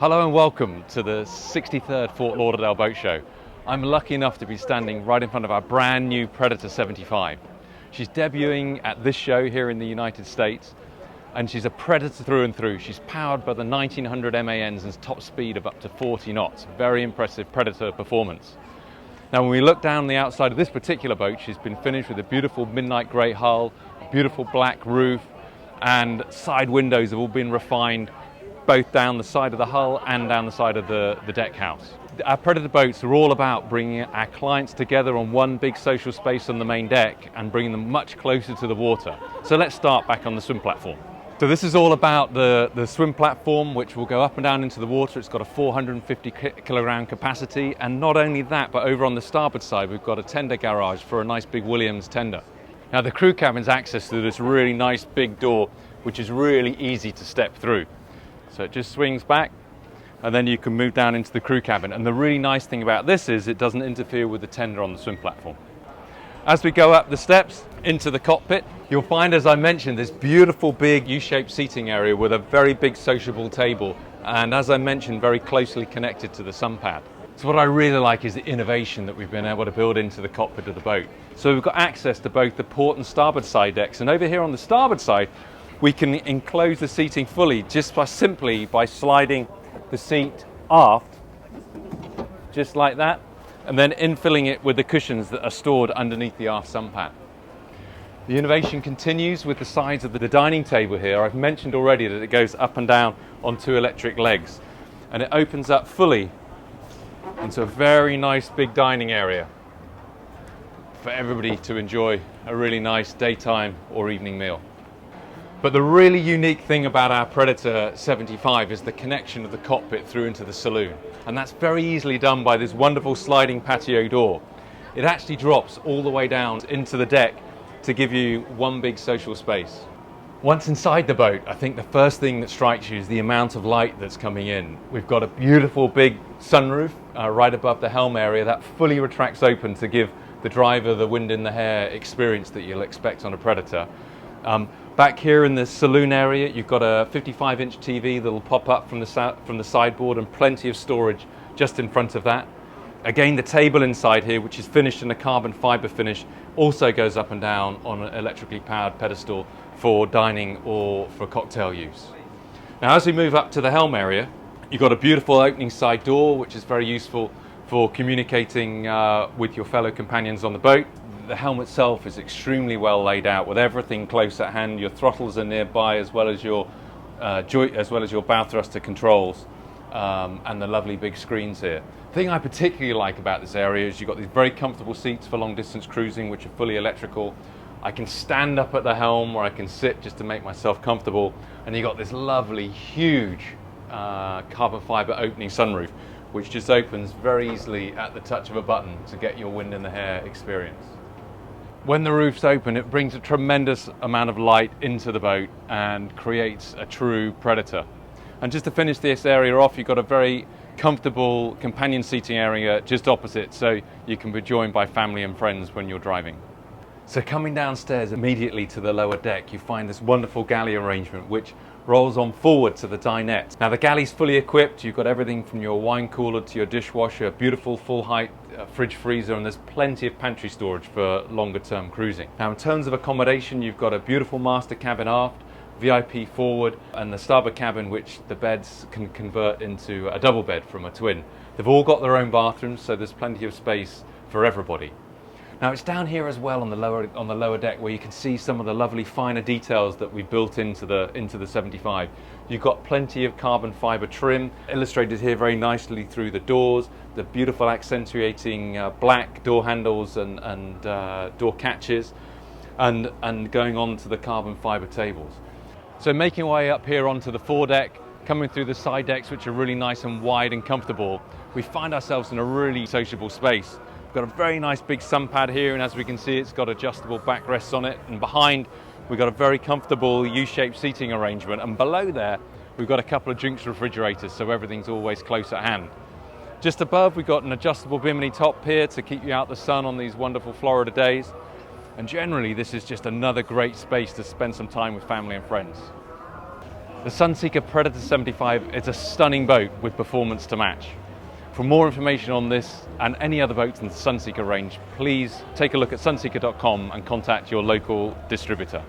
Hello and welcome to the 63rd Fort Lauderdale Boat Show. I'm lucky enough to be standing right in front of our brand new Predator 75. She's debuting at this show here in the United States, and she's a Predator through and through. She's powered by the 1900 MANs and top speed of up to 40 knots. Very impressive Predator performance. Now when we look down the outside of this particular boat, she's been finished with a beautiful midnight grey hull, a beautiful black roof, and side windows have all been refined both down the side of the hull and down the side of the deck house. Our Predator boats are all about bringing our clients together on one big social space on the main deck and bringing them much closer to the water. So let's start back on the swim platform. So this is all about the swim platform, which will go up and down into the water. It's got a 450 kilogram capacity, and not only that, but over on the starboard side we've got a tender garage for a nice big Williams tender. Now the crew cabin's access through this really nice big door, which is really easy to step through. So it just swings back, and then you can move down into the crew cabin. And the really nice thing about this is it doesn't interfere with the tender on the swim platform. As we go up the steps into the cockpit, you'll find, as I mentioned, this beautiful big U-shaped seating area with a very big sociable table, and as I mentioned, very closely connected to the sun pad. So what I really like is the innovation that we've been able to build into the cockpit of the boat. So we've got access to both the port and starboard side decks, and over here on the starboard side we can enclose the seating fully just simply by sliding the seat aft, just like that, and then infilling it with the cushions that are stored underneath the aft sun pad. The innovation continues with the sides of the dining table here. I've mentioned already that it goes up and down on two electric legs, and it opens up fully into a very nice big dining area for everybody to enjoy a really nice daytime or evening meal. But the really unique thing about our Predator 75 is the connection of the cockpit through into the saloon. And that's very easily done by this wonderful sliding patio door. It actually drops all the way down into the deck to give you one big social space. Once inside the boat, I think the first thing that strikes you is the amount of light that's coming in. We've got a beautiful big sunroof right above the helm area that fully retracts open to give the driver the wind in the hair experience that you'll expect on a Predator. Back here in the saloon area, you've got a 55-inch TV that'll pop up from the sideboard, and plenty of storage just in front of that. Again, the table inside here, which is finished in a carbon fiber finish, also goes up and down on an electrically powered pedestal for dining or for cocktail use. Now, as we move up to the helm area, you've got a beautiful opening side door, which is very useful for communicating with your fellow companions on the boat. The helm itself is extremely well laid out with everything close at hand. Your throttles are nearby, as well as your bow thruster controls, and the lovely big screens here. The thing I particularly like about this area is you've got these very comfortable seats for long distance cruising, which are fully electrical. I can stand up at the helm, or I can sit just to make myself comfortable, and you've got this lovely huge carbon fiber opening sunroof, which just opens very easily at the touch of a button to get your wind in the hair experience. When the roof's open, it brings a tremendous amount of light into the boat and creates a true Predator. And just to finish this area off, you've got a very comfortable companion seating area just opposite, so you can be joined by family and friends when you're driving. So coming downstairs immediately to the lower deck, you find this wonderful galley arrangement which rolls on forward to the dinette. Now the galley's fully equipped. You've got everything from your wine cooler to your dishwasher, beautiful full height fridge freezer, and there's plenty of pantry storage for longer term cruising. Now in terms of accommodation, you've got a beautiful master cabin aft, VIP forward, and the starboard cabin, which the beds can convert into a double bed from a twin. They've all got their own bathrooms, so there's plenty of space for everybody. Now it's down here as well on the lower deck where you can see some of the lovely finer details that we built into the 75. You've got plenty of carbon fiber trim illustrated here very nicely through the doors, the beautiful accentuating black door handles and door catches, and going on to the carbon fiber tables. So making our way up here onto the foredeck, coming through the side decks, which are really nice and wide and comfortable, we find ourselves in a really sociable space. We've got a very nice big sun pad here, and as we can see, it's got adjustable backrests on it, and behind we've got a very comfortable U-shaped seating arrangement, and below there we've got a couple of drinks refrigerators, so everything's always close at hand. Just above we've got an adjustable bimini top here to keep you out the sun on these wonderful Florida days, and generally this is just another great space to spend some time with family and friends. The Sunseeker Predator 75 is a stunning boat with performance to match. For more information on this and any other boats in the Sunseeker range, please take a look at sunseeker.com and contact your local distributor.